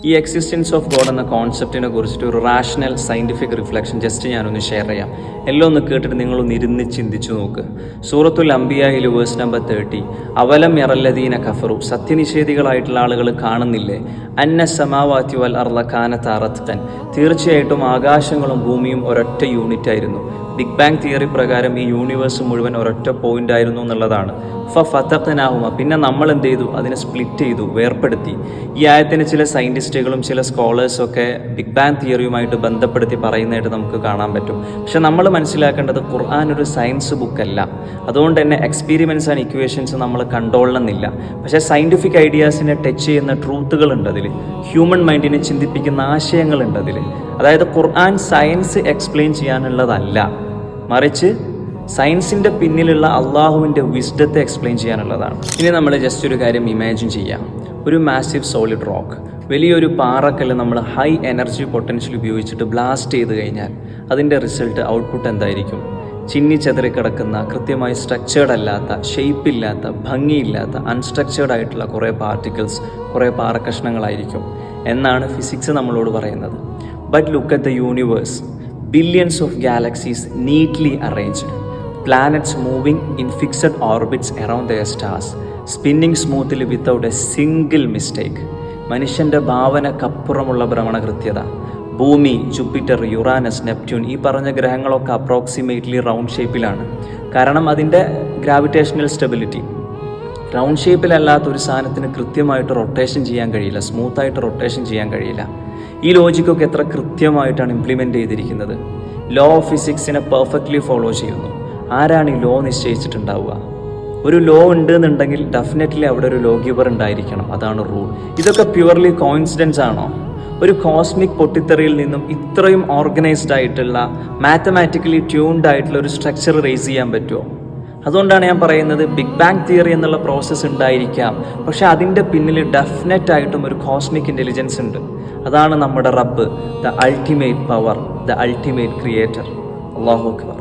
ഈ existence of God എന്ന കോൺസെപ്റ്റിനെ കുറിച്ചിട്ട് ഒരു റാഷണൽ സയൻറ്റിഫിക് റിഫ്ലക്ഷൻ ജസ്റ്റ് ഞാനൊന്ന് ഷെയർ ചെയ്യാം. എല്ലാം ഒന്ന് കേട്ടിട്ട് നിങ്ങളൊന്ന് ഇരുന്ന് ചിന്തിച്ചു നോക്ക്. സൂറത്തുൽ അംബിയായിൽ വേഴ്സ് നമ്പർ 30, അവലം യറല്ലദീന കഫറു, സത്യനിഷേധികളായിട്ടുള്ള ആളുകൾ കാണുന്നില്ലേ, അന്ന സമാവാതി വൽ അർള കാനത റത്ഖൻ, തീർച്ചയായിട്ടും ആകാശങ്ങളും ഭൂമിയും ഒരൊറ്റ യൂണിറ്റ് ആയിരുന്നു. ബിഗ് ബാങ് തിയറി പ്രകാരം ഈ യൂണിവേഴ്സ് മുഴുവൻ ഒരൊറ്റ പോയിന്റ് ആയിരുന്നു എന്നുള്ളതാണ്. ഫതഖ്നാഹുമ, പിന്നെ നമ്മൾ എന്ത് ചെയ്തു, അതിനെ സ്പ്ലിറ്റ് ചെയ്തു, വേർപ്പെടുത്തി. ഈ ആയത്തിന് ചില സയൻറ്റിസ്റ്റുകളും ചില സ്കോളേഴ്സും ഒക്കെ ബിഗ് ബാങ് തിയറിയുമായിട്ട് ബന്ധപ്പെടുത്തി പറയുന്നതായിട്ട് നമുക്ക് കാണാൻ പറ്റും. പക്ഷെ നമ്മൾ മനസ്സിലാക്കേണ്ടത് ഖുർആൻ ഒരു സയൻസ് ബുക്കല്ല. അതുകൊണ്ട് തന്നെ എക്സ്പീരിമെൻറ്റ്സ് ആൻഡ് ഇക്വേഷൻസ് നമ്മൾ കണ്ടോളണമെന്നില്ല. പക്ഷേ സയൻറ്റിഫിക് ഐഡിയാസിനെ ടച്ച് ചെയ്യുന്ന ട്രൂത്തുകളുണ്ട് അതിൽ, ഹ്യൂമൻ മൈൻഡിനെ ചിന്തിപ്പിക്കുന്ന ആശയങ്ങളുണ്ട് അതിൽ. അതായത് ഖുർആൻ സയൻസ് എക്സ്പ്ലെയിൻ ചെയ്യാനുള്ളതല്ല, മറിച്ച് സയൻസിൻ്റെ പിന്നിലുള്ള അള്ളാഹുവിൻ്റെ വിസ്ഡത്തെ എക്സ്പ്ലെയിൻ ചെയ്യാനുള്ളതാണ്. ഇനി നമ്മൾ ജസ്റ്റ് ഒരു കാര്യം ഇമാജിൻ ചെയ്യാം. ഒരു മാസീവ് സോളിഡ് റോക്ക്, വലിയൊരു പാറക്കല്ല് നമ്മൾ ഹൈ എനർജി പൊട്ടൻഷ്യൽ ഉപയോഗിച്ചിട്ട് ബ്ലാസ്റ്റ് ചെയ്ത് കഴിഞ്ഞാൽ അതിൻ്റെ റിസൾട്ട് ഔട്ട്പുട്ട് എന്തായിരിക്കും? ചിന്നിച്ചെതറിക്കിടക്കുന്ന, കൃത്യമായി സ്ട്രക്ചേർഡ് അല്ലാത്ത, ഷെയ്പ്പില്ലാത്ത, ഭംഗിയില്ലാത്ത, അൺസ്ട്രക്ചേർഡ് ആയിട്ടുള്ള കുറേ പാർട്ടിക്കിൾസ്, കുറേ പാറക്കഷ്ണങ്ങളായിരിക്കും എന്നാണ് ഫിസിക്സ് നമ്മളോട് പറയുന്നത്. But look at the universe, billions of galaxies neatly arranged, planets moving in fixed orbits around their stars, spinning smoothly without a single mistake. മനുഷ്യൻ്റെ ഭാവനക്കപ്പുറമുള്ള ഭ്രമണകൃത്യത. ഭൂമി, ജൂപ്പിറ്റർ, യുറാനസ്, നെപ്റ്റ്യൂൺ, ഈ പറഞ്ഞ ഗ്രഹങ്ങളൊക്കെ അപ്രോക്സിമേറ്റ്ലി റൗണ്ട് ഷേപ്പിലാണ്. കാരണം അതിൻ്റെ ഗ്രാവിറ്റേഷണൽ സ്റ്റെബിലിറ്റി. റൗണ്ട് ഷേപ്പിലല്ലാത്ത ഒരു സാധനത്തിന് കൃത്യമായിട്ട് റൊട്ടേഷൻ ചെയ്യാൻ കഴിയില്ല, സ്മൂത്തായിട്ട് റൊട്ടേഷൻ ചെയ്യാൻ കഴിയില്ല. ഈ ലോജിക്കൊക്കെ എത്ര കൃത്യമായിട്ടാണ് ഇംപ്ലിമെൻ്റ് ചെയ്തിരിക്കുന്നത്. ലോ ഓഫ് ഫിസിക്സിനെ പെർഫെക്റ്റ്ലി ഫോളോ ചെയ്യുന്നു. ആരാണ് ഈ ലോ നിശ്ചയിച്ചിട്ടുണ്ടാവുക? ഒരു ലോ ഉണ്ട് എന്നുണ്ടെങ്കിൽ ഡെഫിനറ്റ്ലി അവിടെ ഒരു ലോ ഗിവർ ഉണ്ടായിരിക്കണം. അതാണ് റൂൾ. ഇതൊക്കെ പ്യുവർലി കോയിൻസിഡൻസ് ആണോ? ഒരു കോസ്മിക് പൊട്ടിത്തെറിയിൽ നിന്നും ഇത്രയും ഓർഗനൈസ്ഡ് ആയിട്ടുള്ള, മാത്തമാറ്റിക്കലി ട്യൂൺഡ് ആയിട്ടുള്ള ഒരു സ്ട്രക്ചർ റേസ് ചെയ്യാൻ പറ്റുമോ? അതുകൊണ്ടാണ് ഞാൻ പറയുന്നത് ബിഗ് ബാങ് തിയറി എന്നുള്ള പ്രോസസ്സ് ഉണ്ടായിരിക്കാം, പക്ഷെ അതിൻ്റെ പിന്നിൽ ഡെഫിനറ്റ് ആയിട്ടും ഒരു കോസ്മിക് ഇൻ്റലിജൻസ് ഉണ്ട്. അതാണ് നമ്മുടെ റബ്ബ്, the ultimate power, the ultimate creator. അല്ലാഹു അക്ബർ.